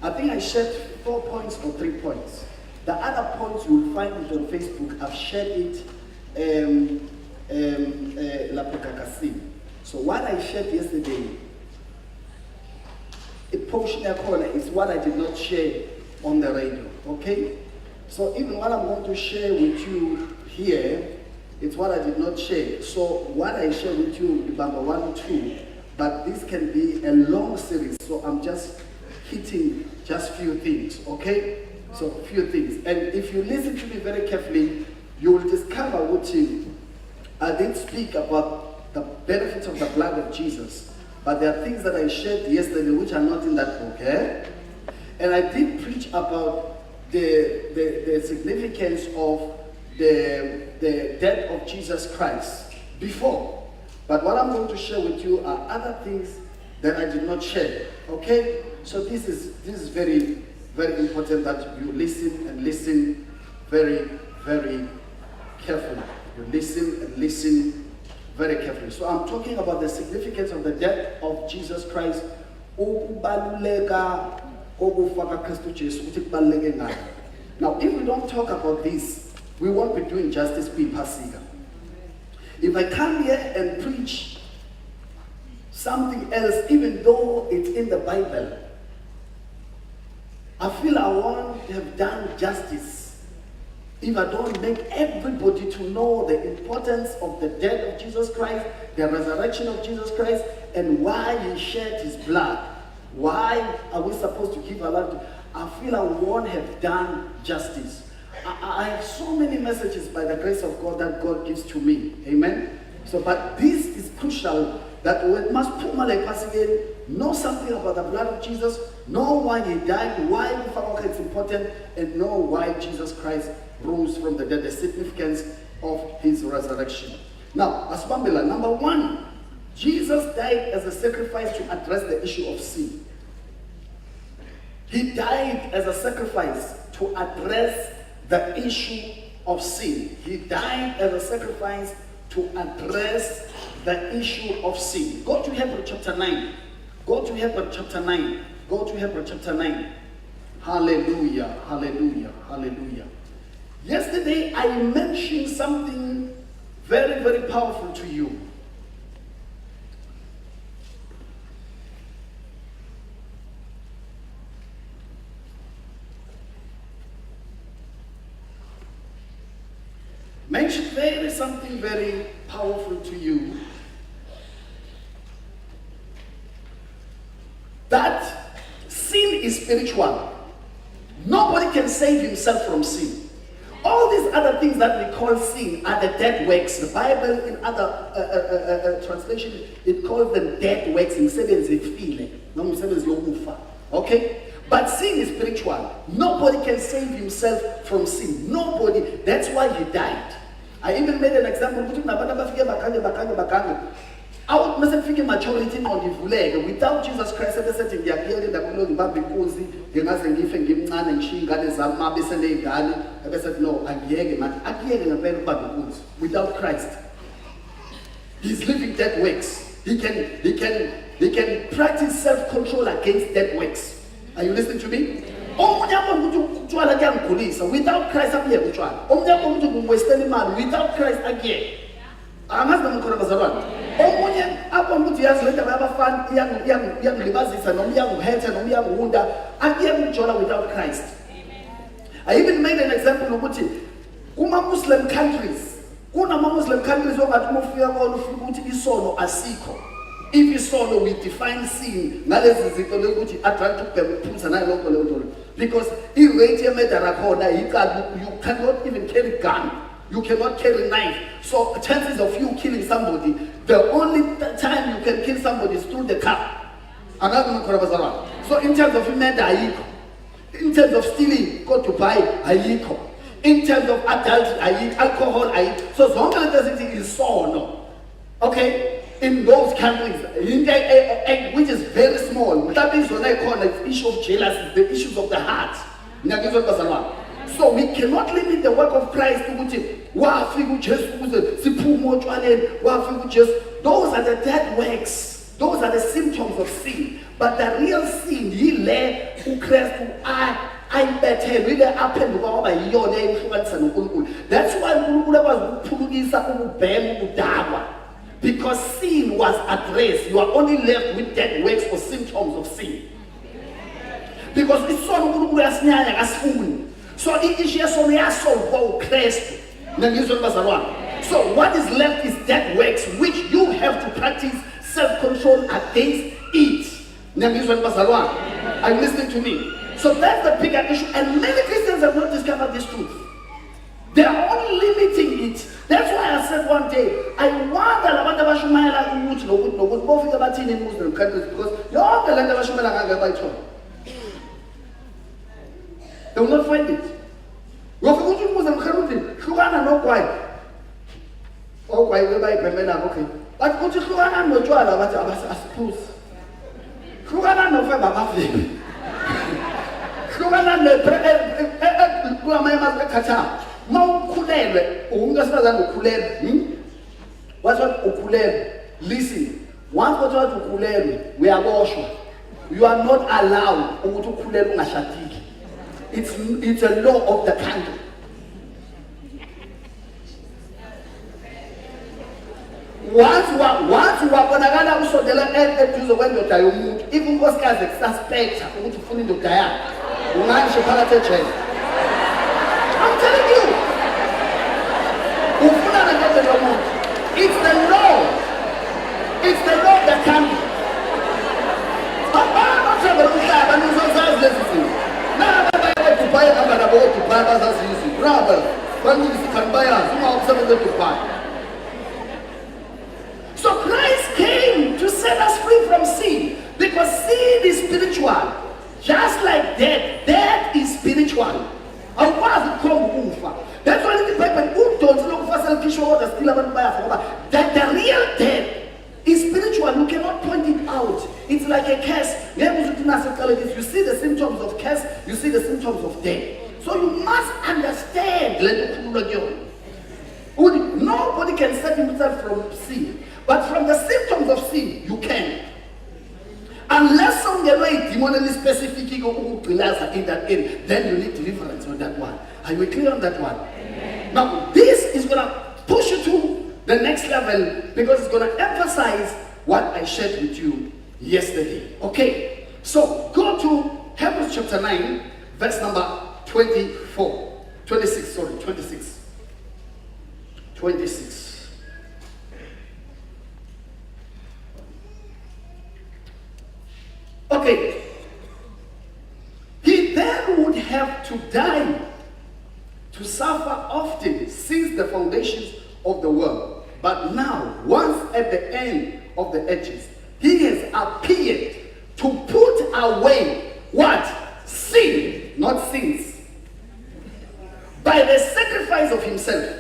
I think I shared 4 points or 3 points. The other points you'll find it on Facebook. I've shared it So what I shared yesterday, a portion is what I did not share on the radio. Okay? So even what I'm going to share with you here, it's what I did not share. So what I share with you, number 1, 2, but this can be a long series. So I'm just hitting just few things, okay? So few things. And if you listen to me very carefully, you will discover what I didn't speak about the benefits of the blood of Jesus, but there are things that I shared yesterday which are not in that book, eh? And I did preach about the significance of the death of Jesus Christ before. But what I'm going to share with you are other things that I did not share. Okay? So this is very, very important that you listen and listen very, very carefully. You listen and listen very carefully. So I'm talking about the significance of the death of Jesus Christ. Now, if we don't talk about this, we won't be doing justice with Pasika. If I come here and preach something else, even though it's in the Bible, I feel I won't have done justice if I don't make everybody to know the importance of the death of Jesus Christ, the resurrection of Jesus Christ, and why he shed his blood. Why are we supposed to give our life? I feel I won't have done justice. I have so many messages by the grace of God that God gives to me. Amen? So, but this is crucial that we must put my life again, know something about the blood of Jesus, know why he died, why it's important, and know why Jesus Christ rose from the dead, the significance of his resurrection. Now, as Bambila, number 1, Jesus died as a sacrifice to address the issue of sin. He died as a sacrifice to address the issue of sin. He died as a sacrifice to address the issue of sin. Go to Hebrews chapter 9. Go to Hebrews chapter 9. Go to Hebrews chapter 9. Hallelujah, hallelujah, hallelujah. Yesterday I mentioned something very, very powerful to you. Mentioned something very powerful to you, that sin is spiritual. Nobody can save himself from sin. All these other things that we call sin are the dead works. The Bible in other translations, it calls them dead works. Okay? But sin is spiritual. Nobody can save himself from sin. Nobody. That's why he died. I even made an example. Out maturity without Jesus Christ, without Christ. He's living dead works. He can practice self-control against dead works. Are you listening to me? Without Christ, without Christ again. Without Christ. I even made an example of Muslim countries. Muslim countries if you saw, we define sin, because you cannot even carry gun, you cannot carry knife. So chances of you killing somebody, the only time you can kill somebody is through the car. So in terms of murder, in terms of stealing, go to buy, in terms of adultery, alcohol, so as long as it is so, no. Okay? In those countries, which is very small, that is what I call the issue of jealousy, the issues of the heart. So we cannot limit the work of Christ to those are the dead works. Those are the symptoms of sin. But the real sin, yile uKristu ayibethelwe ile aphenduka kwaba yiyona eyihlukanisa noNkulunkulu. That's why uNkulunkulu akwazi ukuphulukisa ububhema ubudakwa. Because sin was addressed. You are only left with dead works or symptoms of sin. Because isona uNkulunkulu yasinyanya kasifuni. So i-issue yasono yasolvwa uKristu. Ngizwe bazalwane. So what is left is dead works which you have to practice self-control against it. Are you listening to me? So that's the bigger issue, and many Christians have not discovered this truth. They are only limiting it. That's why I said one day, I wonder about the Bashumayla in Muslim countries, because you all the land of Bashumayla by choice. They will not find it. You have to go to Muslim countries. Shugana no quite. Oh, why will I permit? Okay. But go to Shugana no joy, I suppose. Shugana no fiber buffet. Shugana no kata. Mau kulele. Ungasana no kulele. What's what ukulele? Listen. Once what ukulele, we are washed. You are not allowed to kulele ungashatiki. It's a law of the country. Once you are bonakala usondela eduze kwendoda yomuntu, even unkosikazi suspect ukuthi ufuna indoda yakhe, unganisho phakathi ejele. I'm telling you. Ufuna indoda yomuntu. It's the law. It's the law of the country. So Christ came to set us free from sin, because sin is spiritual. Just like death, death is spiritual. That's why the Bible that the real death is spiritual. You cannot point it out. It's like a curse. You see the symptoms of curse, you see the symptoms of death. So you must understand. Nobody can save himself from sin. But from the symptoms of sin, you can. Unless some way demonally specific in that area, then you need deliverance on that one. Are you clear on that one? Amen. Now, this is going to push you to the next level, because it's going to emphasize what I shared with you yesterday. Okay, so go to Hebrews chapter 9, verse number 26. Okay, he then would have to die, to suffer often since the foundations of the world. But now, once at the end of the ages, he has appeared to put away what? Sin, not sins. By the sacrifice of himself.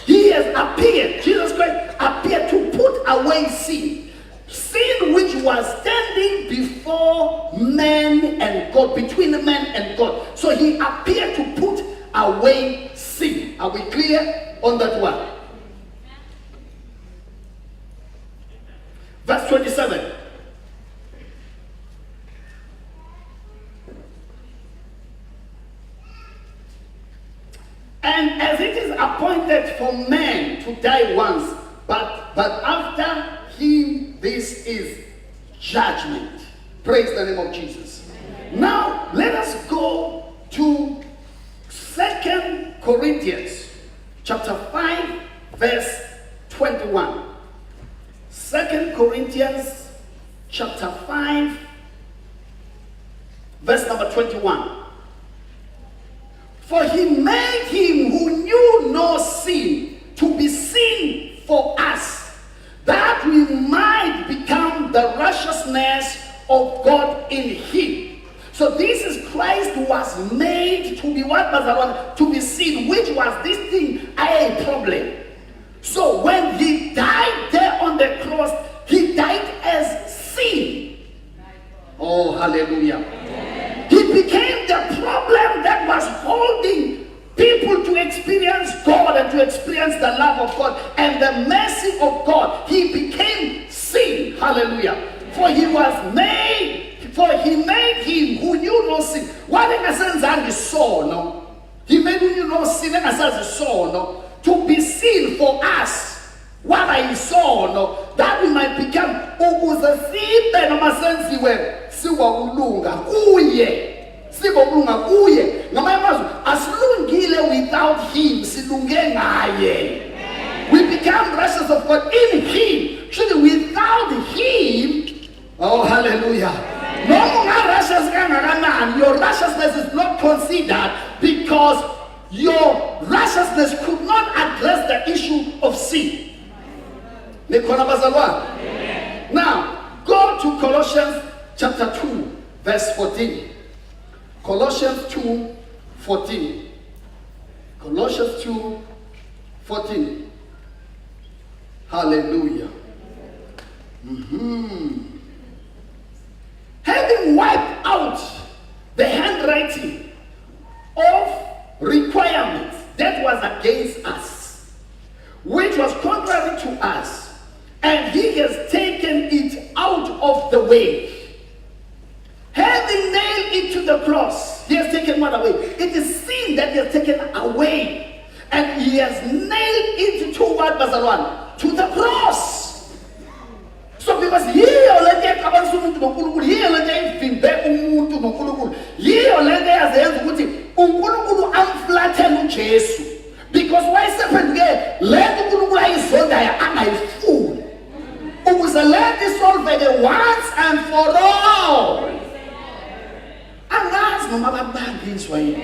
He has appeared, Jesus Christ appeared to put away sin. Sin which was standing before man and God, between man and God. So he appeared to put away sin. Are we clear on that one? Verse 27. And as it is appointed for man to die once, but after him this is judgment. Praise the name of Jesus. Now let us go to 2 Corinthians chapter 5 verse 21. 2 Corinthians chapter 5 verse number 21. For he made him who knew no sin to be sin for us, that we might become the righteousness of God in him. So this is Christ who was made to be what, Bazalwan? To be sin, which was this thing a problem. So when he died there on the cross, he died as sin. Oh, hallelujah. Amen. He became the problem that was holding people to experience God and to experience the love of God and the mercy of God. He became sin. Hallelujah. For he made him who knew no sin. What he saw, no? He made who knew no sin no? To be sin for us. What I saw, no? That we might become ukuze noma senziwe siwa ulunga kuye. Sibobulunga kuye. Ngamanye amazwi asilungile without him, silunge ngaye. We become righteous of God in him. Actually, without him, oh hallelujah. Your righteousness is not considered because your righteousness could not address the issue of sin. Now, go to Colossians chapter 2, verse 14. Colossians 2, 14. Colossians 2, 14. Hallelujah. Having wiped out the handwriting of requirements that was against us, which was contrary to us, and he has taken it out of the way. Having nailed it to the cross, he has taken what away? It is sin that he has taken away. And he has nailed it to what, Bazalwan? To the cross. So because he already akabanisa umuntu noNkulunkulu, he already vimbe umuntu noNkulunkulu, he already azenza ukuthi uNkulunkulu amflathele uJesu. Because why happened there? Let uNkulunkulu ayizondayo angayifuni. Ukuze let isolve once and for all. Angazi noma babambiswa yini.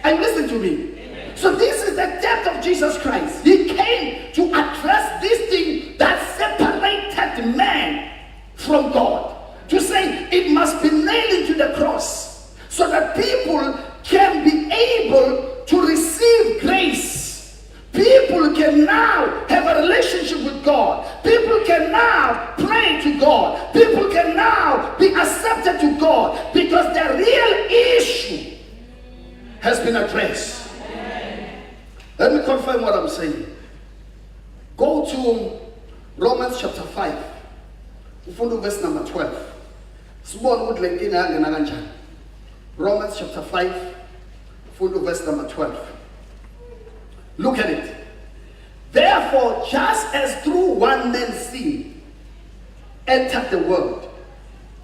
And listen to me. So this is the death of Jesus Christ. He came to address this thing that separated man from God. To say it must be nailed into the cross so that people can be able to receive grace. People can now have a relationship with God. People can now pray to God. People can now be accepted to God because the real issue has been addressed. Let me confirm what I'm saying. Go to Romans chapter 5. Verse number 12. Romans chapter 5. Verse number 12. Look at it. Therefore, just as through one man sin entered the world.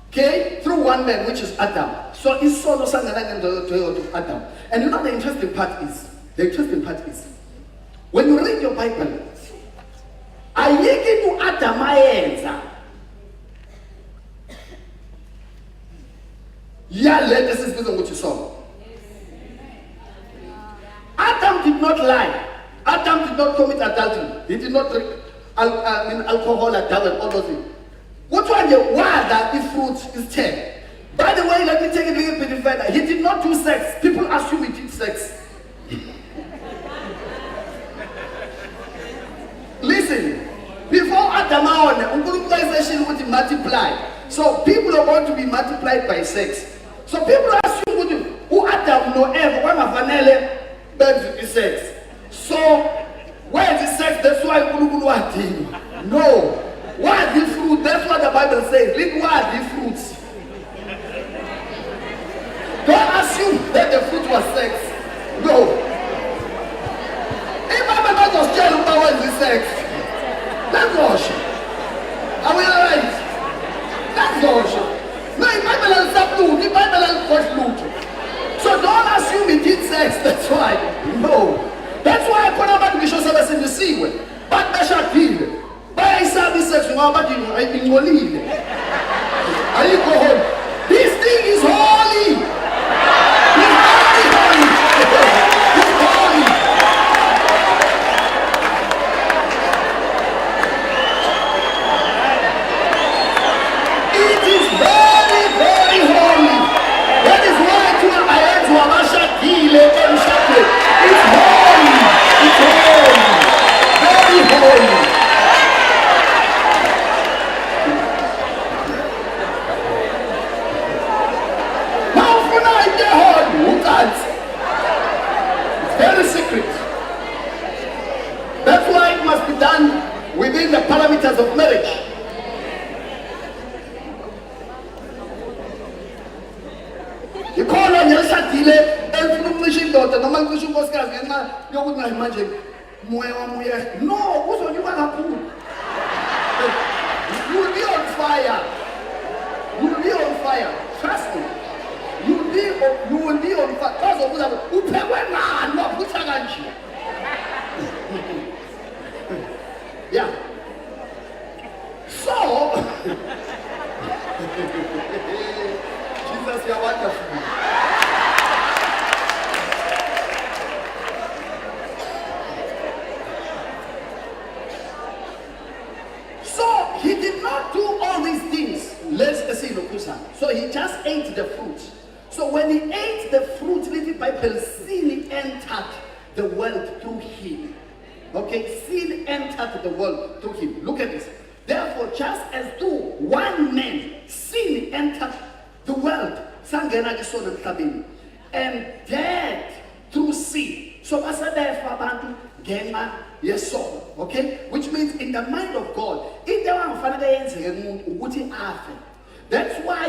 Okay? Through one man, which is Adam. So it's so no to Adam. And you know the interesting part is, when you read your Bible, ayiki to Adam ayenza. This is what you saw. Adam did not lie. Adam did not commit adultery. He did not drink alcohol, and all those things. What one the word that the fruit is 10? By the way, let me take it a little bit further. He did not do sex. People assume he did sex. Listen, before Adam organization would multiply. So people are going to be multiplied by sex. So people assume who Adam no ever one of vanilla birds is sex. So where is the sex? That's why no. What the fruit? That's what the Bible says. Read what the fruits. Don't assume that the fruit was sex. No. If I'm not just telling about what is sex, let's wash. Are we alright? Let's wash. No, the Bible has subdued. The Bible has loot. So don't assume he did sex. That's why. No. That's why I put about the show service in the sea. But that's a deal. But I saw this sex. But I think we'll leave. And you go home. This thing is holy. ikhona nje lishadile elifuna ukuncisha indoda noma licisha unkosikazi ngenxa yokuthi nayo manje moya wamoya no uzonyuka kakhulu. You will be on fire. You will be on fire. Trust me. You will be on fire. Bazobuza uphekwe ngani waphutha kanje. Yeah. So Jesus, you are wonderful. So he did not do all these things. Let's see, so he just ate the fruit. So when he ate the fruit, the Bible, sin entered the world through him. Okay, sin entered the world through him. Look at this. Therefore, just as through one man, sin entered the world, and death through sin. So, okay, which means in the mind of God, that's why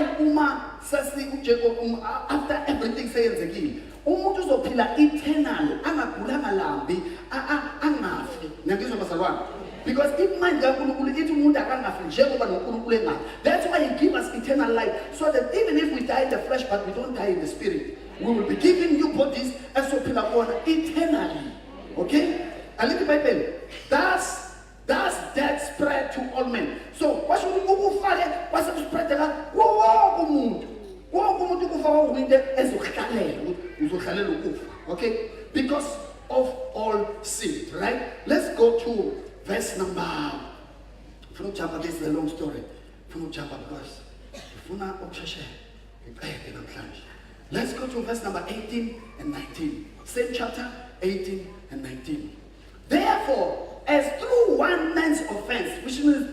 after everything says again, umuntu uzophila eternal angagulanga lambi angafi. Ngiyakuzwa bazalwane, because if mind kaNkulunkulu ithi umuntu akangafi njengoba noNkulunkulu engafi. That's why he gives us eternal life, so that even if we die in the flesh but we don't die in the spirit, we will be given new bodies and so phila bona eternally. Okay, a little Bible. That's that spread to all men. So what should we ukufake wasespreadeka wonke umuntu. Wonke umuntu kufaka uwinde ezokhalela uzokhalela ukufa. Okay, because of all sin, right? Let's go to verse number. From chapter, this is a long story. From chapter verse. Let's go to verse number 18 and 19. Same chapter, 18 and 19. Therefore, as through one man's offense, which means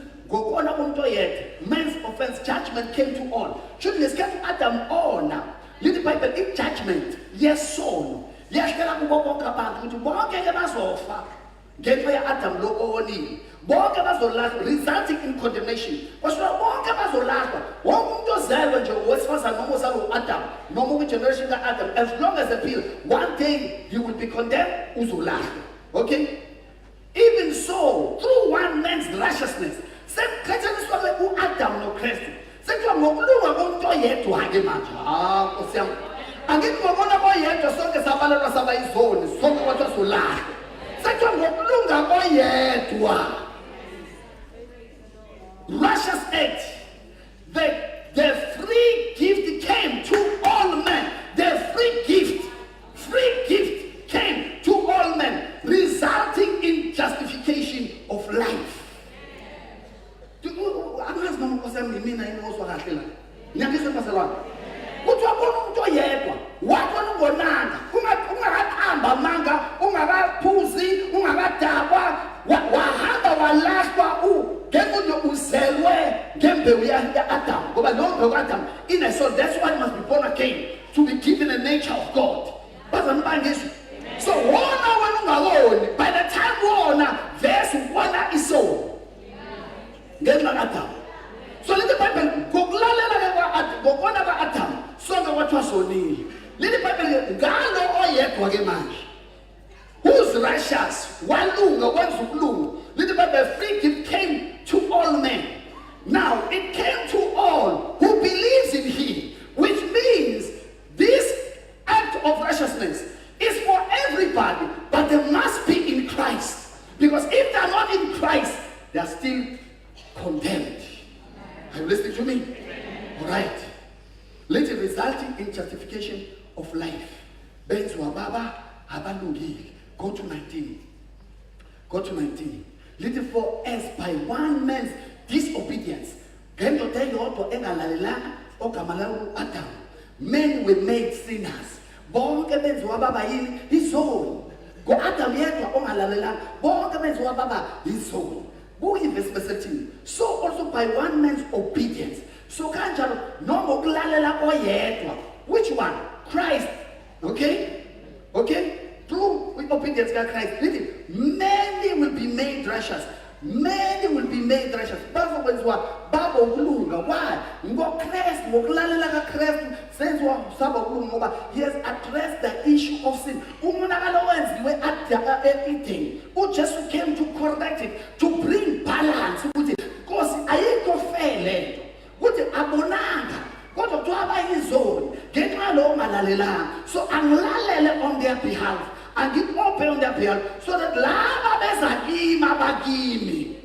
man's offense, judgment came to all. Should we escape Adam all now? Little Bible, in judgment, yes, so. Yes, get where Adam lo oni. Resulting in condemnation. As long as the appeal, one day you will be condemned. Okay? Even so, through one man's righteousness, Adam no Christ. Righteous act. The free gift came to all men. The free gift came to all men, resulting in justification of life. In a soul, that's why you must be born again, to be given the nature of God. So by the time verse 1 is so. Get my Adam. So let the Bible go Adam. So what was so near. Let the Bible Galo or yet Wageman. Who's righteous? One Zulu. Let the Bible free gift came to all men. Now it came to all who believes in him, which means this act of righteousness is for everybody, but they must be in Christ. Because if they are not in Christ, they are still condemned. Are you listening to me? All right. Let it resulting in justification of life. Go to 19. Go to 19. Let it for as by one man's disobedience, men were made sinners. His own. Go Adam yet his own. Verse 13. So also by one man's obedience. So which one? Christ. Okay? Okay? Through obedience to Christ. Many will be made righteous. Many will be made righteous. Why? Christ, He has addressed the issue of sin. Eating. Jesus came to correct it, to bring balance. Because ayikho fair ukuthi abonanga kodwa kuthiwa bayizoni ngenxa lo ngalalelanga. So angilalele on their behalf and give open on their behalf so that laba bezakimi abakimi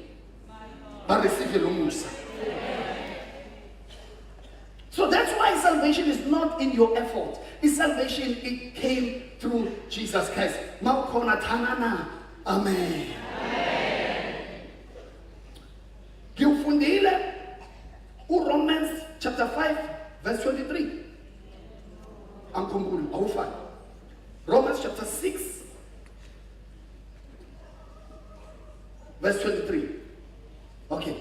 ba receive lo musa. So that's why salvation is not in your effort. It's salvation, it came through Jesus Christ. Mawukhona thanana. Amen. Ngiyufundile Romans chapter 5 verse 23. Angikhumbuli awufani. Romans chapter 6 verse 23. Okay.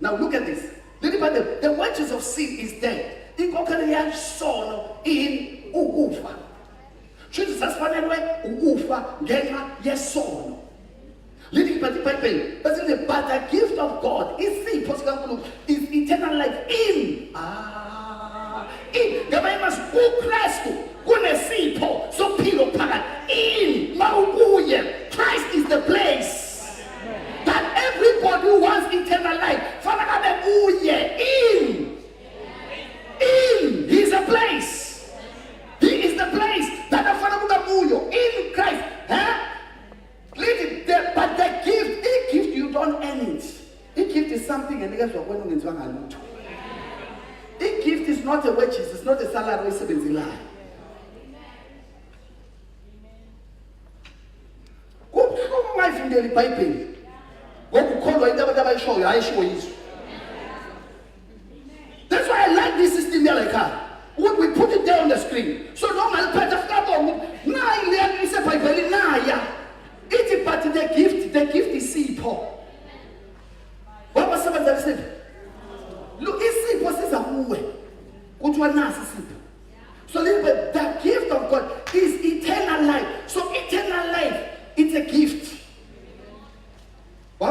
Now look at this. The wages of sin is death. Inkokhelo yasono in ukufa. Futhi sasifanelwe ukufa ngenxa yesono. But the gift of God is eternal life in. Ngamanye uKristu kunesipho sophilo phakathi in mawubuye. Christ is the place that everybody who wants eternal life fanele uye in. He's a place. He is the place that the Father in Christ. But the gift, you don't earn it. The gift is something and the gift is not a wages, it's not a salary, it's a lie. That's why I like this system there like that. We put it there on the screen. So normal but the gift is simple. What was someone that said? Look, it's simple, says a way. So the gift of God is eternal life. So eternal life, it's a gift. Why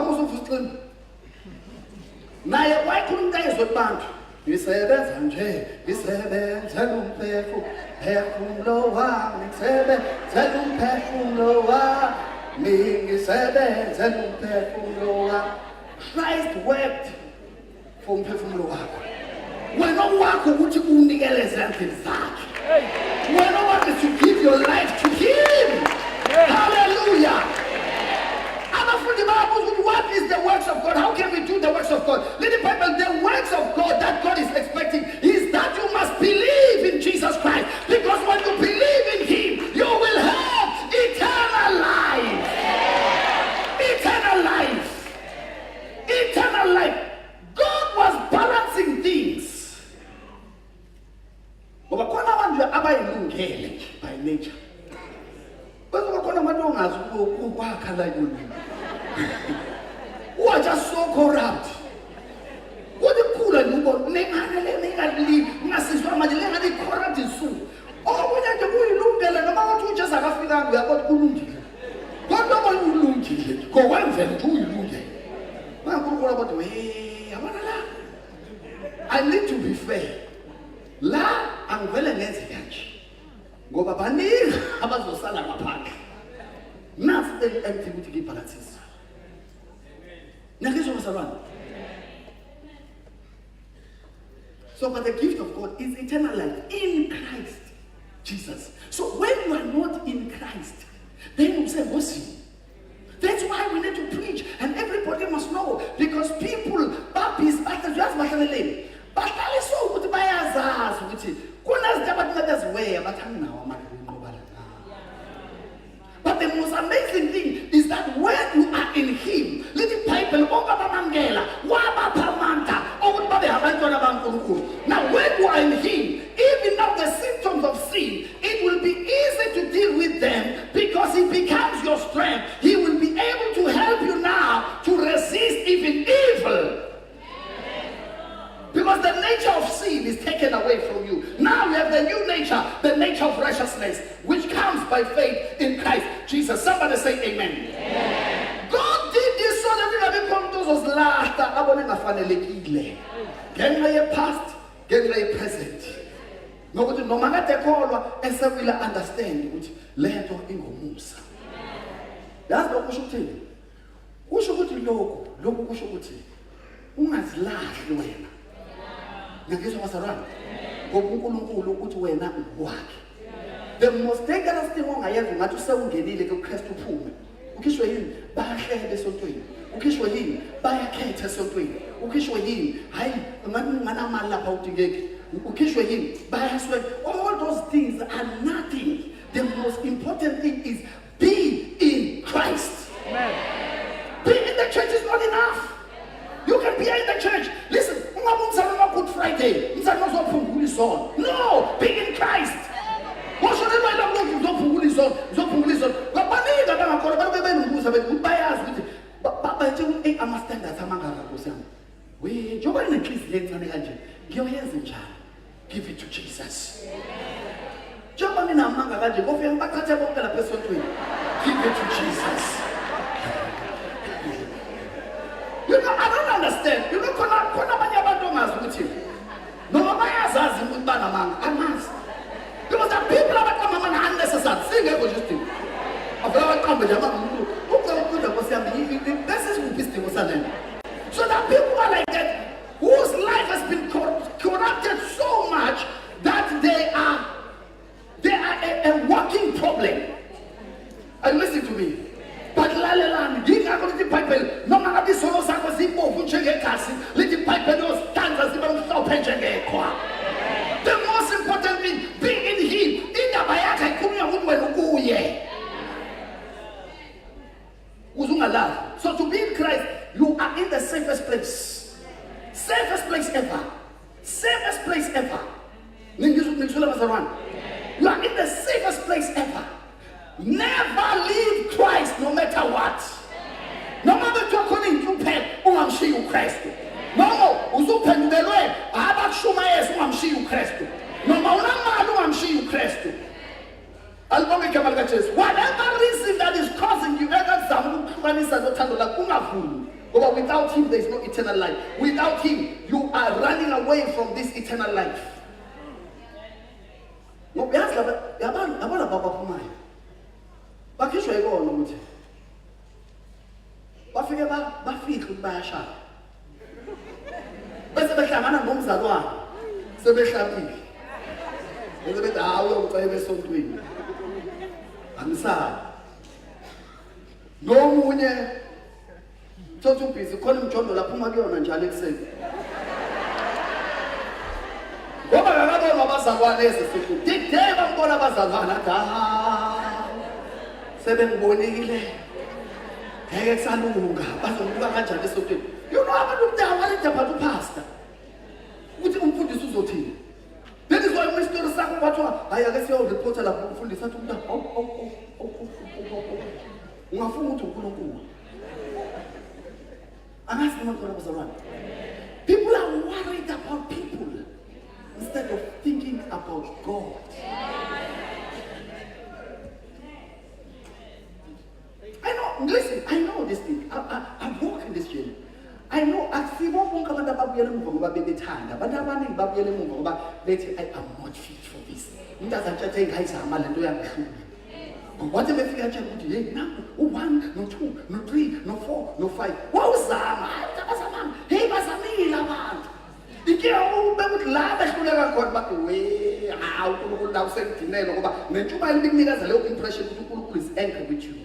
couldn't guys with bank? You said that nje, isebenza lumphefo, phefumulo wami, isebenza lumphefumulo wami, ngisebenza lumphefumulo wami. Christ wept for umphefumulo wakho. Wena wakho ukuthi unikele ezandleni zakhe. Wena wakho to give your life to him. Hallelujah. What is the works of God? How can we do the works of God? Little Bible, the works of God that God is expecting is that you must believe in Jesus Christ. Because when you believe in him, you will have eternal life. Eternal life. Eternal life. God was balancing things. By nature. But who are just so corrupt. What the cool and you got corrupt is so. Oh, when I do look there, no matter what just have we are about Kulungi. What no one will look go one then two you look about I need to be fair. La and well against the go babani about the salama park. Not the empty with the balances. So, but the gift of God is eternal life in Christ Jesus. So, when you are not in Christ, then you say, what's he? That's why we need to preach, and everybody must know, because people, puppies, battles, just battling. But that is so good by us, which is, but the most amazing thing is that when you are in him, little people, now when you are in him, even now the symptoms of sin, it will be easy to deal with them because he becomes your strength. He will be able to help you now to resist even evil. Because the nature of sin is taken away from you. Now you have the new nature, the nature of righteousness, which comes by faith in Christ Jesus. Somebody say amen. Amen. God did this so that we become those last. Get my past, get my present. Nokuthi noma kade ekholwa esewile understand ukuthi lento ingomusa. Yazi lokho kusho ukuthini? Kusho ukuthi lokhu kusho ukuthi ungazilahli wena. Ngiyizwa bazalwane. Ngoba uNkulunkulu ukuthi wena uwakhe. The most dangerous thing ongayenza ngathi usewungenile kuKristu uphume. Ukhishwe yini? Bayahlebe esontweni. Ukhishwe yini? Bayakhetha esontweni. Ukhishwe yini? Hayi, nganamali lapha udingeki. Ukhishwe yini? Bayaswe. All those things are nothing. The most important thing is be in Christ. Amen. Being in the church is not enough. You can be in the church. Listen, Good Friday. No, be in Christ. Give it to Jesus. Give it to Jesus. You know, I don't understand. You know, because the people are coming unnecessary. Sing it for just so that people are like that, whose life has been corrupted so much that they are a walking problem. And listen to me. But the most important thing, be in Him. So to be in Christ, you are in the safest place. Safest place ever. Safest place ever. You are in the safest place ever. Never leave Christ no matter what. No matter what you're calling to pay, I'm sure you Christ. No more. Uzupen belwe, abak shumayes, I'm sure you Christ. No more, I'm sure you Christ. Whatever reason that is causing you, but without Him, there is no eternal life. Without Him, you are running away from this eternal life. No, bakhishwa yikona ukuthi bafike bafike bayashaya bese behlangana nomzalwane sebehlabile bese bethi hawu uyocela esontweni angisabi nomunye thothi ubhizi khona umjondo lapho uma kuyona njalo ekuseni ngoba akabona abazalwane ezifike dide bambona abazalwane athi sebengibonekile ngeke kusalunga bazongibuka kanjani esontweni. You know abantu mdawaleja phathu pastor ukuthi umfundisi uzothini. That is why my story sakho bathiwa hayi ake siyoreporta lapho umfundisi athi umntana ungafuna ukuthi uNkulunkulu angazi noma khona bazalwane. People are worried about people instead of thinking about God. I know, listen, I know this thing. I walk in this journey. I know, I see what one commander Babylon about baby Tanda, but I want Babylon about later. I am not fit for this. It doesn't take guys, I'm a little young. What if I figure now? No 1, no 2, no 3, no 4, no 5. What was that? Hey, was a meal about. The girl would laugh as you never got back away. How to hold out sentinel over. Then you might make me as a low impression to who is angry with you.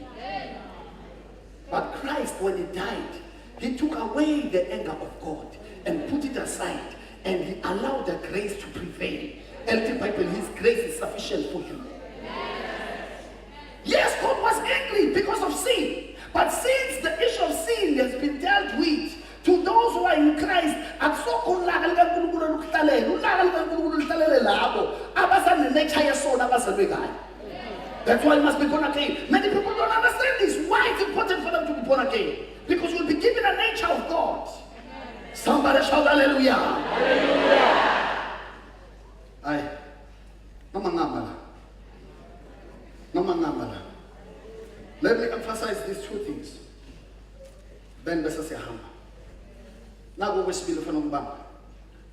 But Christ, when He died, He took away the anger of God and put it aside, and He allowed the grace to prevail. His grace is sufficient for you. Yes, God was angry because of sin, but since the issue of sin has been dealt with, to those who are in Christ, that's why you must be born again. Many people don't understand this. Why it's important for them to be born again? Because you'll be given a nature of God. Somebody shout hallelujah. Hallelujah. Aye. Let me emphasize these two things. Then now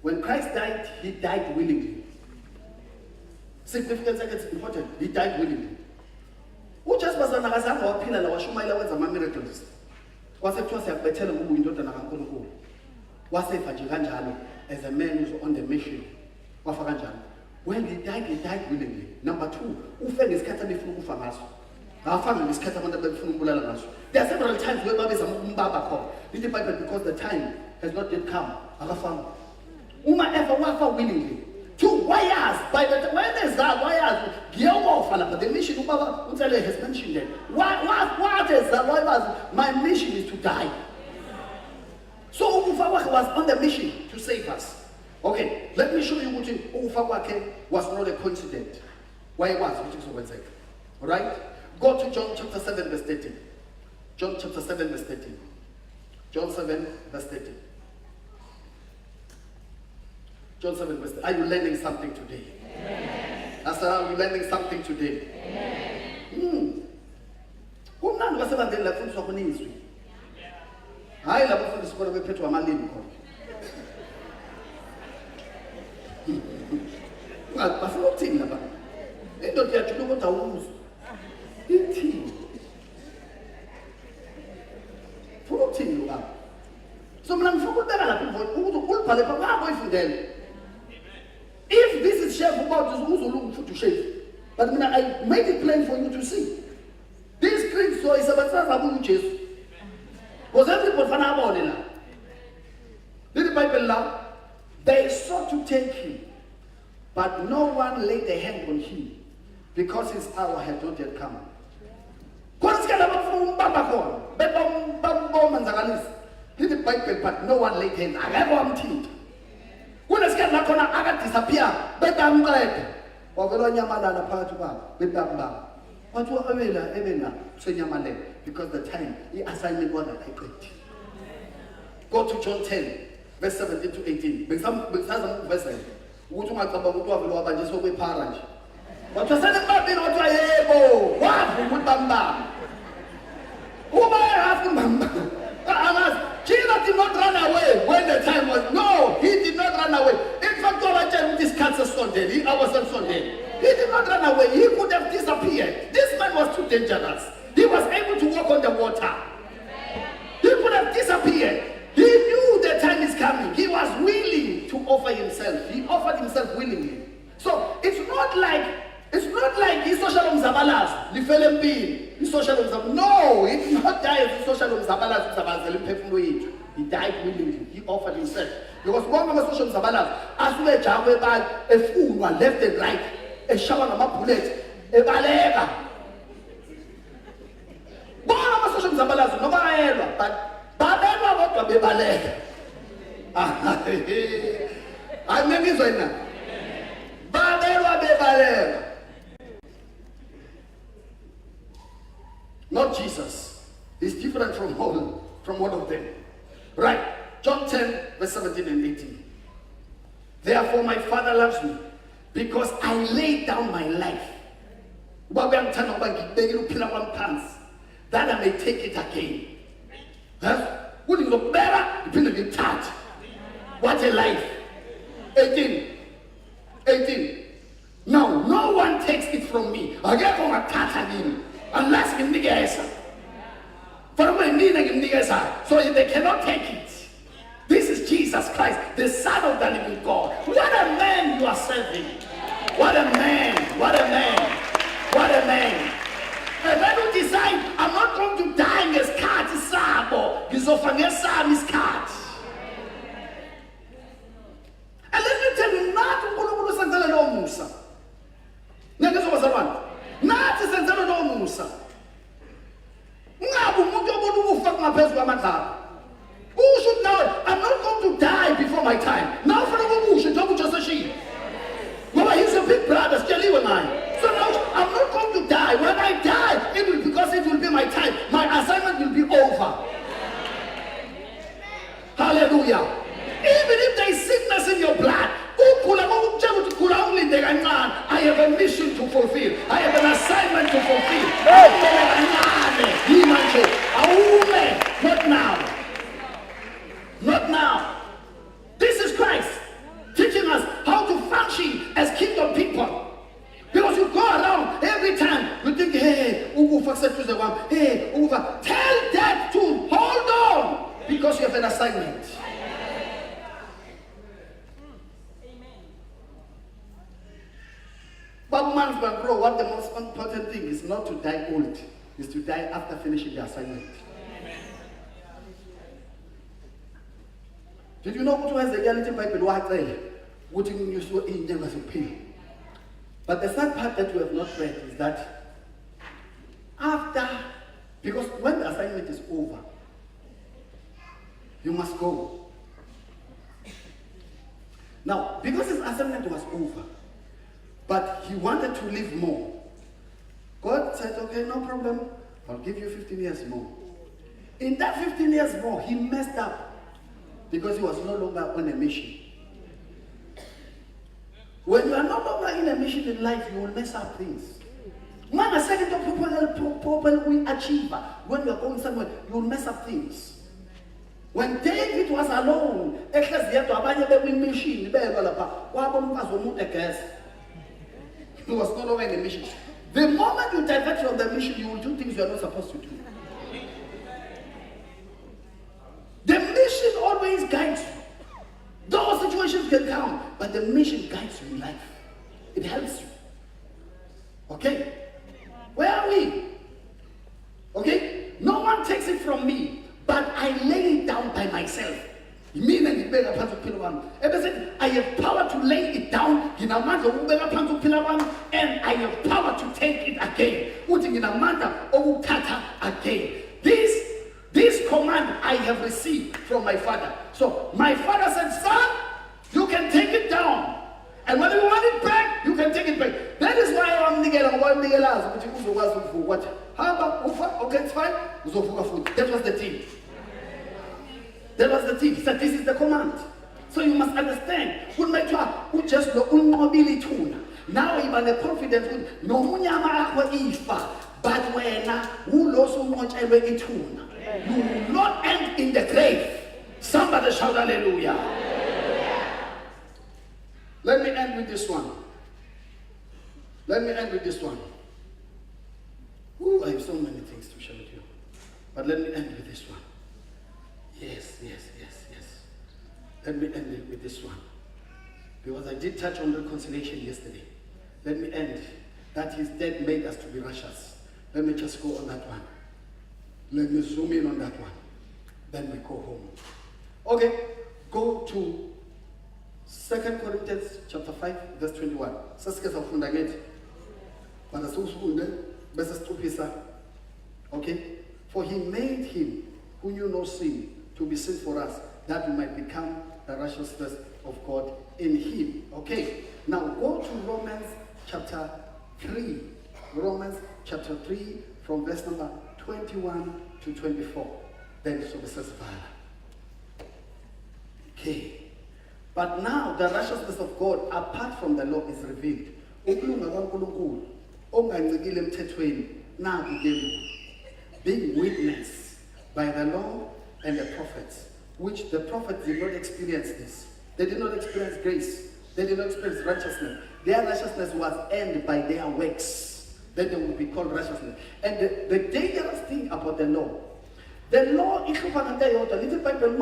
when Christ died, He died willingly. Significance is important. He died willingly. Ujesu akazange waphila la washumayela wenza ama-miracles. Kwasekuthiwa siyakubethela ngoba uyindodana kaNkulunkulu. Wasefa nje kanjalo as a man who's on the mission. Wafa kanjalo. When he died willingly. Number two, ufe ngesikhathi abefuna ukufa ngaso. Akafanga ngesikhathi abantu abefuna ukubulala ngaso. There are several times where babezama ukumbamba khona. Lithi iBhayibheli because the time has not yet come. Akafanga. Uma ever wafa willingly. Two wires. By the when there's that wires, but the mission Ubaba Utsele has mentioned it. What is that? Why was my mission is to die? So Ufawake was on the mission to save us. Okay, let me show you what Ufawake was not a coincidence. Why it was, which is over there. Alright? Go to John chapter 7, verse 13. John chapter 7, verse 13. John 7, verse 13. John 7, verse 13. Are you learning something today? Yes. I said, are you learning something today? Yes. Kumnandi kwasebandleni lafundiswa khona izwi. Hayi labo bafundiswa khona bephethwe amalimi khona. Bafuna ukuthini lapha? Indoda iyajula kodwa awuzwa. Ithini? Funa ukuthini lo baba? So mina ngifuna ukubeka lapha ukuthi ulibhale pha baboyifundela. If this is chef about this uzolunga futhi chef. But I made it plain for you to see. This Greek so is about uJesu. Because everybody fana abone la. The Bible la, they sought to take him, but no one laid a hand on him because his hour had not yet come. The Bible, but no one laid hand. When it's getting like I disappear, better I'm glad. Because the time, the assignment was that I quit. Go to John 10, verse 17 to 18. But some verses, what you might come up with, just over parents. But you said about being what I able. What would Bamba? Who may have to Jesus did not run away when the time was. No, he did not run away. In fact, all I tell you, this cancer Sunday, I was on Sunday. He did not run away. He could have disappeared. This man was too dangerous. He was able to walk on the water. He could have disappeared. He knew the time is coming. He was willing to offer himself. He offered himself willingly. So it's not like he's social mzabalas, the film being social mzabalas. No, he did not die as social mzabalas. He died willingly. He offered himself. Because one of the social mzabalas, as we are by a fool one left and right, a shower of a bullet, a balega. One of the social mzabalas, no matter, but Babela what to be balega. I mean this right now. Babela be balega. Not Jesus. He's different from all of them. Right. John 10, verse 17 and 18. Therefore my Father loves me, because I laid down my life. That I may take it again. What is the better? Depending on the touch. What a life. 18. Now, no one takes it from me. I get from a touch unless in the guys. So they cannot take it. This is Jesus Christ, the Son of the living God. What a man you are serving. What a man. What a man. What a man. A man who decides, I'm not going to die in this cat. And let me tell you, not Musa. Not Musa. Who should know? I'm not going to die before my time. Now for the should talk just a sheep. Well, he's a big brother, still you and I. So now I'm not going to die. When I die, it will because it will be my time. My assignment will be over. Hallelujah. Even if there is sickness in your blood, I have a mission to fulfill. I have an assignment to fulfill. Not now. Not now. This is Christ teaching us how to function as kingdom people. months, but bro, what the most important thing is not to die old, is to die after finishing the assignment. Did you know what was the reality Bible? But the sad part that we have not read is that after, because when the assignment is over, you must go. Now, because his assignment was over, but he wanted to live more, God said, okay, no problem, I'll give you 15 years more. In that 15 years more, he messed up because he was no longer on a mission. When you are no longer in a mission in life, you will mess up things. Man, a second of people will achieve. When you are going somewhere, you will mess up things. When David was alone, he was no longer in a mission. The moment you divert from the mission, you will do things you are not supposed to do. The mission always guides you. Those situations can come, but the mission guides you in life. It helps you. Okay? Where are we? Okay? No one takes it from me, but I lay it down by myself. Meaning, I have power to lay it down, and I have power to take it again. Again. This command I have received from my father. So my father said, son, you can take it down. And when you want it back, you can take it back. That is why I'm nigga what? Okay, it's fine. That was the team. That was the team. So this is the command. So you must understand. Just now even the confidence no but when who also much ever etuna. You will not end in the grave. Somebody shout hallelujah. Let me end with this one. Ooh, I have so many things to share with you. But let me end with this one. Yes. Let me end with this one. Because I did touch on reconciliation yesterday. Let me end. That his death made us to be righteous. Let me just go on that one. Let me zoom in on that one. Then we go home. Okay, go to 2 Corinthians chapter 5, verse 21. Okay? For he made him who knew no sin to be sin for us, that we might become the righteousness of God in him. Okay? Now go to Romans chapter 3. Romans chapter 3 from verse number 21 to 24. Then so says Father. Okay. But now the righteousness of God apart from the law is revealed. Being witnessed by the law and the prophets, which the prophets did not experience this. They did not experience grace. They did not experience righteousness. Their righteousness was earned by their works. Then they will be called righteousness. And the dangerous thing about the law is little Bible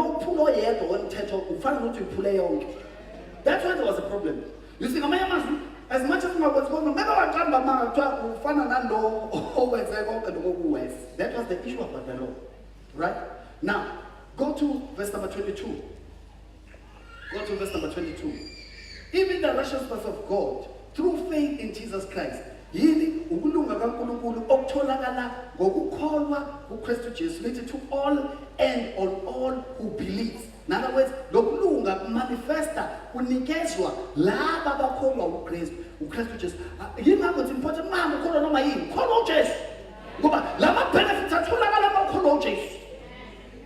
that's why there was a problem. You see, as much as I was going, that was the issue about the law. Right? Now, go to verse number 22. Even the righteousness of God through faith in Jesus Christ. Yini ukulunga kaNkulunkulu okutholakala ngokukholwa kuKristu Jesu lithi to all and on all who believe. In other words, lokulunga manifesta kunikezwa laba abakholwa uKristu Jesu. Yingakho it's important mama ukholwa noma yini, kholwa uJesu. Ngoba lama benefits atholakala uma ukholwa uJesu.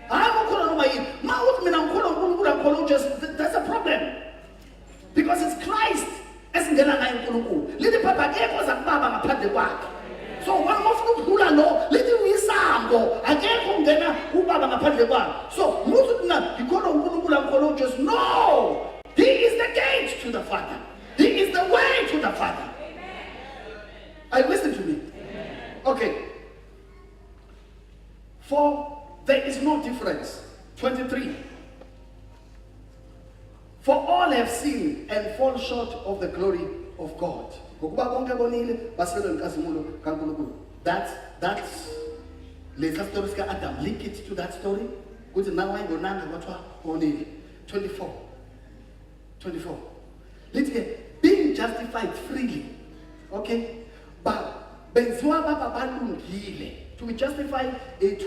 Hayi ukholwa noma yini. Mawuthi mina ngikholwa uNkulunkulu akholwa uJesu, that's a problem. Because it's Christ. Esingena naye uNkulunkulu lithi papa akekho zakubaba ngaphandle kwakhe. So one mufuna ukudlula lo lithi uyisambo akekho ungena ubaba ngaphandle kwakhe. So muthi mina ngikholwa uNkulunkulu akholwa uJesu. No, he is the gate to the Father. He is the way to the Father. Are you listening to me? Okay. For there is no difference. 23. For all have sinned and fall short of the glory of God. Ngokuba bonke bonile baselwe inkazimulo kaNkulunkulu. That's lesa story sika Adam, link it to that story. Kuthi nawe ayibonanga kwathiwa bonile. 24. Let's get being justified freely. Okay? But benziwa baba balungile. To be justified is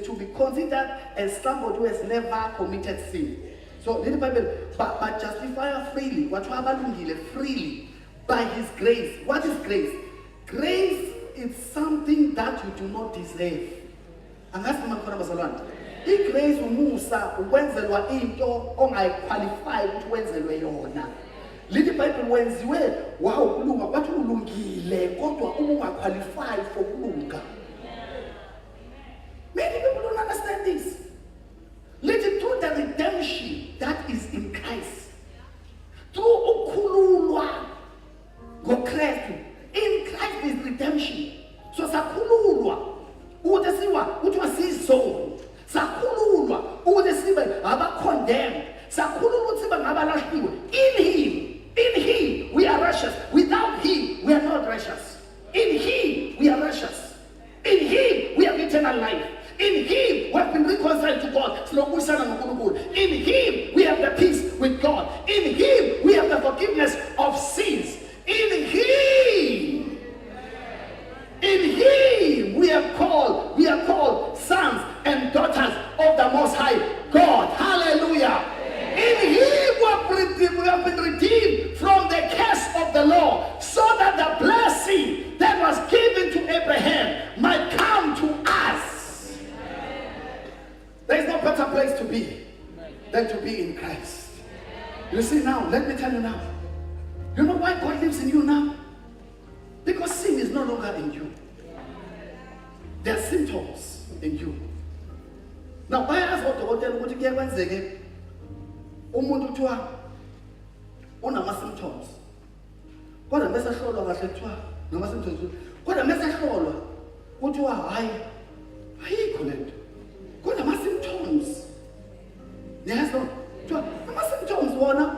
to be considered as somebody who has never committed sin. So in the Bible, but justify freely, what freely by his grace. What is grace? Grace is something that you do not deserve. And that's the man. If grace umusa wenzelwa into ongayiqualify ukuthi wenzelwe yona. Little Bible wenziwe wow kulunga bathi ulungile kodwa ungaqualify for kulunga. Many people don't understand this. Let it through the redemption that is in Christ. Through ukhululwa ngoKristu. In Christ is redemption. So sakhululwa udesiwa uthiwa sizo. Sakhululwa udesiwa abacondemned. Sakhululwa uthiwa ngabalahliwe. In him we are righteous. Without him we are not righteous. In him we are righteous. In him we have eternal life. In him we have been reconciled to God. In him we have the peace with God. In him we have the forgiveness of sins. In him we are called sons and daughters of the Most High God. Hallelujah. In him we have been redeemed from the curse of the law, so that the blessing that was given to Abraham might come to us. There is no better place to be than to be in Christ. You see now, let me tell you now. You know why God lives in you now? Because sin is no longer in you. There are symptoms in you. Now, why ask what the hotel would you get Wednesday? Umuntu kuthiwa unama symptoms. Kodwa mase hlolwa kahle kuthiwa nama symptoms. Kodwa mase hlolwa kuthiwa hayi ayikho lento. Kodwa ama symptoms. Yes, no. Ama symptoms wona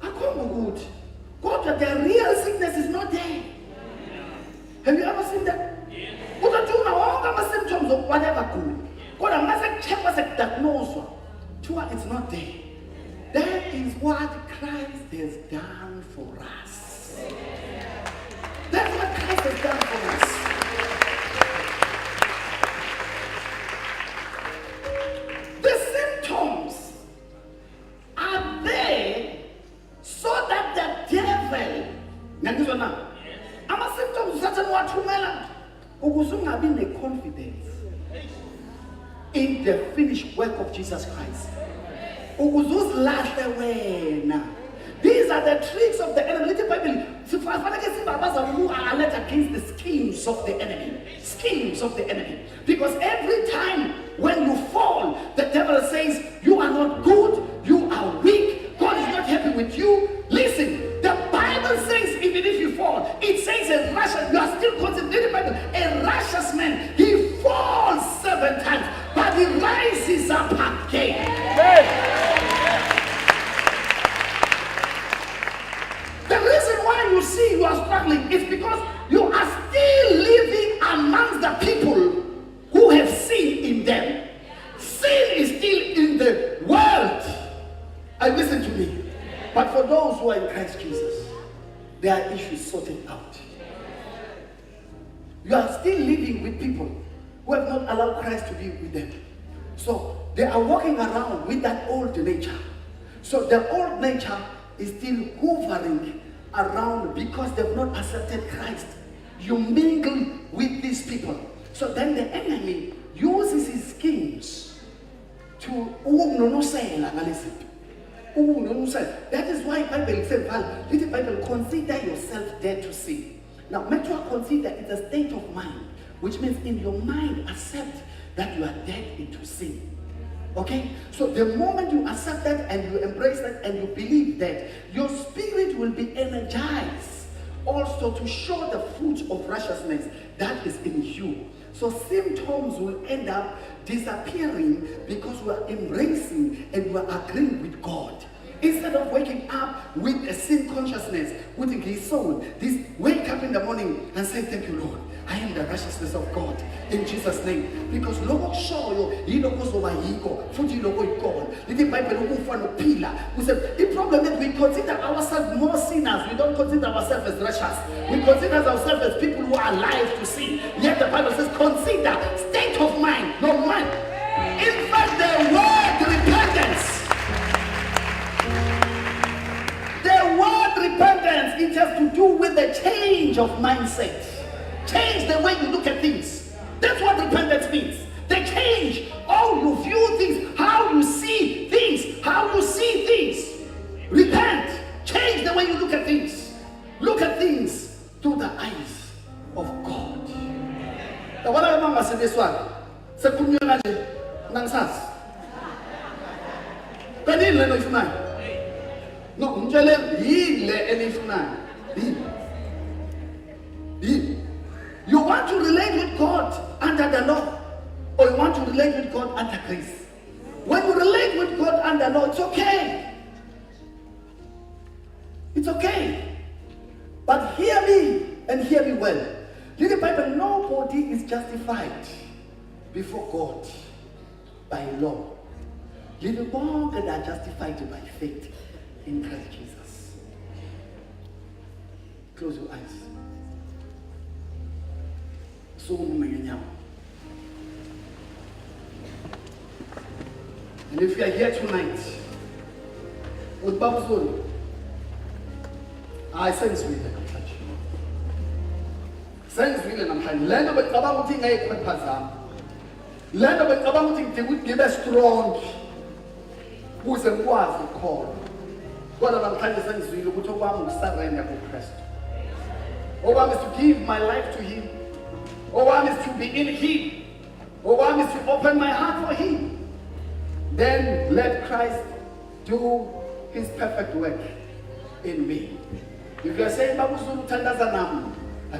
akhomba ukuthi kodwa the real sickness is not there. Have you ever seen that? Yes. Utatuna wonke ama symptoms of whatever good. Kodwa mase kucheckwa sekudiagnoswa kuthiwa it's not there. That is what Christ has done for us. That's what Christ has done for us. The symptoms are there so that the devil, I'm a symptom of certain what to be in confidence in the finished work of Jesus Christ. These are the tricks of the enemy. Little Bible, alert against the schemes of the enemy. Schemes of the enemy. Because every time when you fall, the devil says, you are not good, you are weak, God is not happy with you. Listen, the Bible says, even if you fall, it says a righteous, you are still considered a righteous man. He falls 7 times, but he rises up again. The reason why you see you are struggling is because you are still living amongst the people who have sin in them. Sin is still in the world. And listen to me. But for those who are in Christ Jesus, there are issues sorted out. You are still living with people who have not allowed Christ to be with them. So they are walking around with that old nature. So the old nature is still hovering around because they've not accepted Christ. You mingle with these people. So then the enemy uses his schemes to that is why Bible says, little Bible, consider yourself dead to sin. Now, metro consider is a state of mind, which means in your mind accept that you are dead into sin. Okay? So the moment you accept that and you embrace that and you believe that, your spirit will be energized also to show the fruit of righteousness that is in you. So symptoms will end up disappearing because we are embracing and we are agreeing with God. Instead of waking up with a sin consciousness, putting his soul, this wake up in the morning and say, thank you, Lord. I am the righteousness of God in Jesus' name. Because loko kushoyo yiloko kuzoba yiko futhi loko ikona. Lithi iBhayibheli ukufa nokuphila. The problem is we consider ourselves more sinners. We don't consider ourselves as righteous. We consider ourselves as people who are alive to sin. Yet the Bible says consider state of mind, not mind. In fact, the word repentance. The word repentance, it has to do with the change of mindset. Change the way you look at things. That's what repentance means. The change how you view things, how you see things, how you see things. Repent. Change the way you look at things. Look at things through the eyes of God. The what I remember said this one. Sekunyona nje nangsas. Kanini leno ifunayo? No, umtshele yile elifunayo. Yini? You want to relate with God under the law, or you want to relate with God under grace? When you relate with God under law, it's okay. It's okay. But hear me and hear me well. In the Bible, nobody is justified before God by law. Little more that are justified by faith in Christ Jesus. Close your eyes. So and if you are here tonight with Bible, I sense with them. Sense with them. Land of a Kabamuting a Pazam. Land of a Kabamuting, they would give a strong who's a was called. God of our kind of sense, we would surrender to Christ. Oh, I is to give my life to Him. Oh, I is to be in Him. Oh, I is to open my heart for Him. Then let Christ do His perfect work in me. If you are saying, I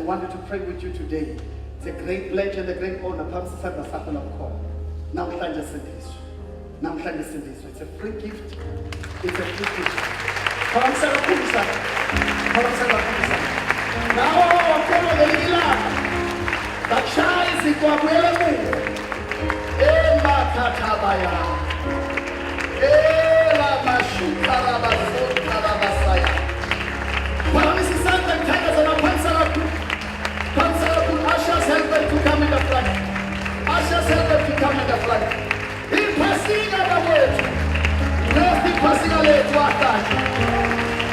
want you to pray with you today. It's a great pledge and a great honor. Now, I just say this. It's a free gift. It's a free gift. Now, Bachai kwa mwele Mungu. Makatabaya. La mashuka rabasuka rabasaya. Promise is something tigers and a pansaraku. Pansaraku, ushers help them to come in the front. Ushers help them to come in the front. In passing of the word. Not in passing of it to attack.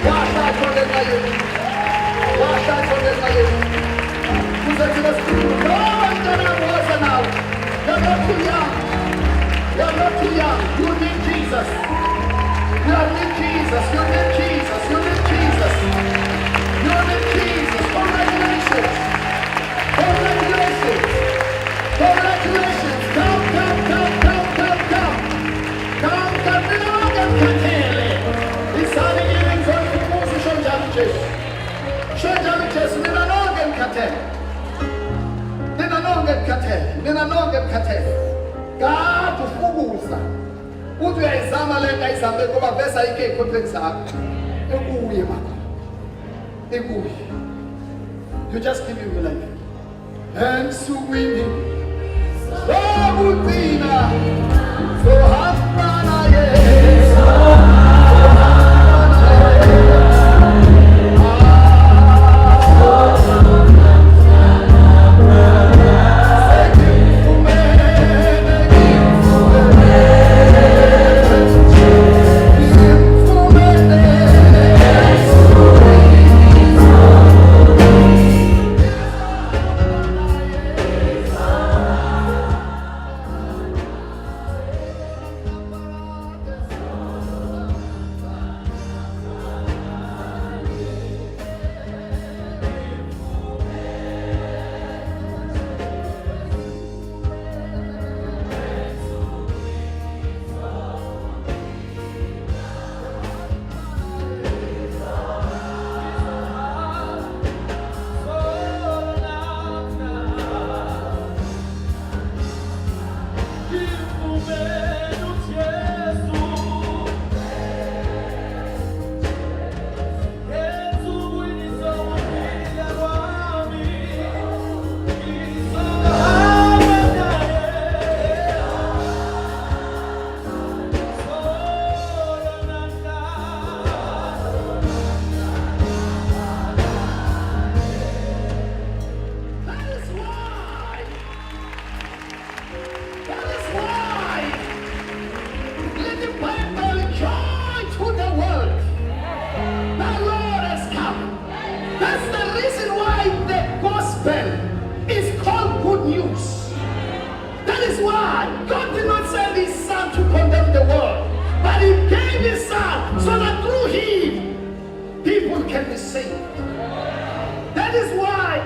Wash out for the fire. Wash out for the fire. You're not too young. You're not too young. You need Jesus. You need Jesus. You need Jesus. You need Jesus. You need Jesus. Congratulations. Congratulations. Congratulations. Come. It's how the healing for the most Shonjaliches. Shonjaliches, Minanogan Katel. Ninanonge katel. God ufukuza. Uthi uyayizama le nto ayizame ngoba vesa ike ekhontreni zakho. Ekuye makho. Ekuye. You just give him your life. And suwini. Sobutina. Sohambana ye. can be saved. That is why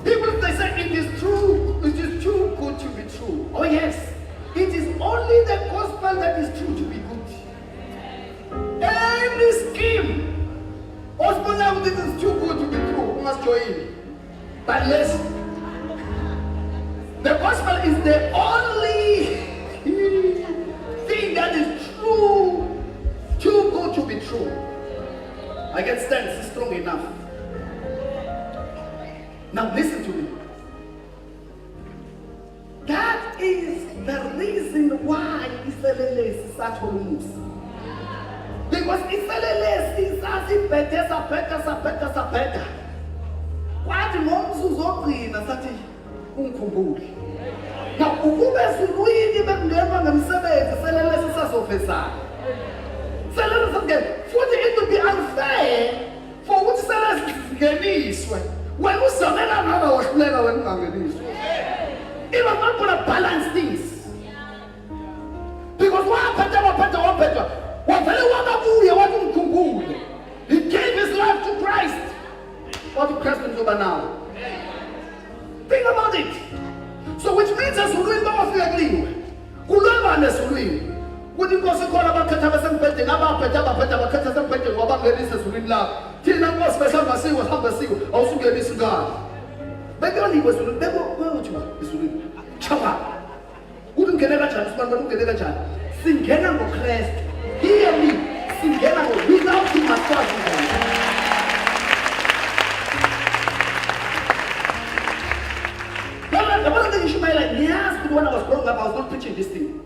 people, they say it is true, it is too good to be true. Oh yes, it is only the gospel that is true to be good. Any scheme, now this is too good to be true, you must join. But listen, the gospel is the only thing that is true, too good to be true. I can stand, it's strong enough. Now listen to me. That is the reason why iselelesi satholusa. Because iselelesi sasiphethe saphetha. Kwathi ngomzuzu ogcina sathi ungikhumbule. Now ukube ezulwini bekungenwa ngemsebenzi iselelesi sasofesana. Iselelesi sasingena. Futhi it would be unfair for ukuthi iselelesi singeniswe. When we surrender now, we explain when we are this. It was not going to balance things. Because he gave his life to Christ. What do Christians do now? Think about it. So which means that we are not feeling. What you call about Katabas Tina was special was Hambasigo, also get this God. Begani was Chapa. Wouldn't get a chance, but don't get a chance. Singena go Christ. Hear me. Singena go without him as far as one of the issues yes, when I was growing up, I was not preaching this thing.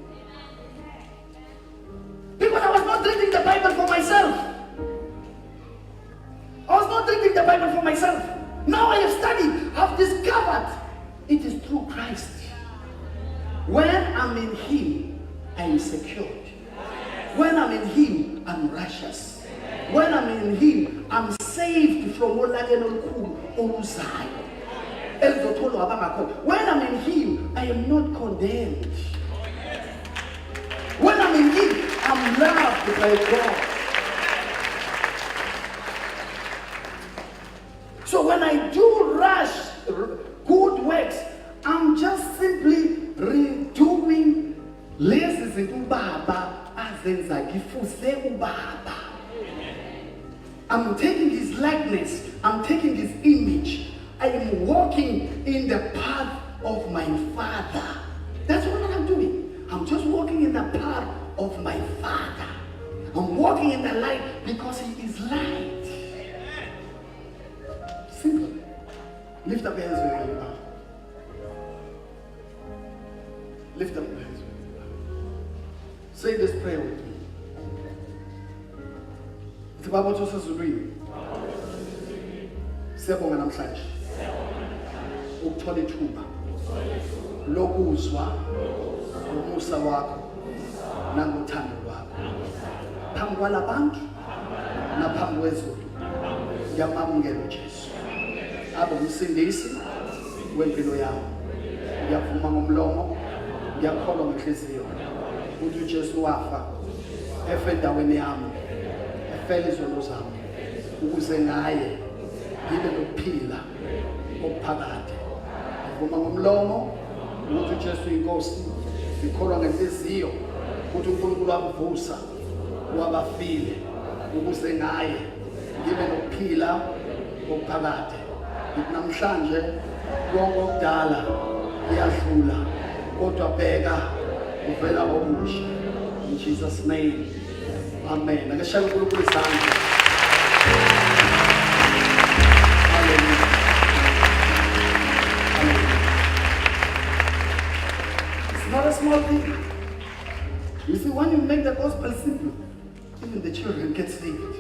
Because I was not reading the Bible for myself. I was not reading the Bible for myself. Now I have studied, I've discovered it is through Christ. When I'm in Him, I am secured. When I'm in Him, I'm righteous. When I'm in Him, I'm saved from all that. When I'm in Him, I am not condemned. When I'm in Him, I'm loved by God. So when I do rush good works, I'm just simply redoing lessons into Baba as in Baba. I'm taking His likeness, I'm taking His image. I am walking in the path of my Father. That's what I'm doing. I'm just walking in the path of my Father. I'm walking in the light because He is light. Simple. Lift up your hands where you are. Lift up your hands where you are. Say this prayer with me. The Bible tells us to read. Siyabonga namhlanje. Ukuthola ithuba lokuzwa umusa wakho nangothando lwakho phambi kwalabantu naphambi kwezulu. Ngiyamamukela uJesu abe umsindisi wempilo yami. Ngiyavuma ngomlomo, ngiyakholwa ngenhliziyo ukuthi uJesu wafa efe endaweni yami, efela izono zami ukuze ngaye ngibe nokuphila okuphakade. Ngivuma ngomlomo ukuthi uJesu inkosi, ngikholwa ngenhliziyo ukuthi uNkulunkulu wamvusa wabafile ukuze ngaye ngibe nokuphila okuphakade. Namhlanje konke okudala kuyadlula kodwa bheka uvela omusha. In Jesus name. Amen. Akashaya uNkulunkulu izandla. Hallelujah. It's not a small thing. You see, when you make the gospel simple, even the children get saved.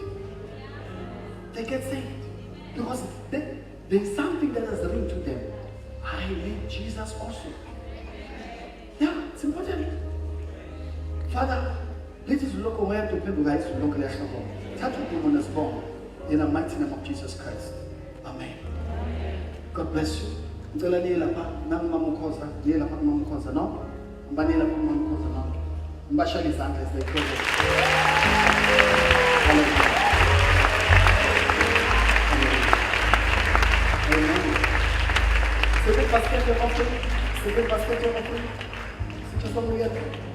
They get saved because there's something that has ring to them. I need Jesus also. Yeah, it's important. Father, let us look away to people guys who look like home. Touch people is born in the mighty name of Jesus Christ. Amen. God bless you. Ngicela nilapha namamukhoza, nilapha kumamukhoza no? Mbanila kumamukhoza no? Mbashali izandla as they close. Hallelujah. Second basket, your offering. Second basket, your offering. Sit yourself together.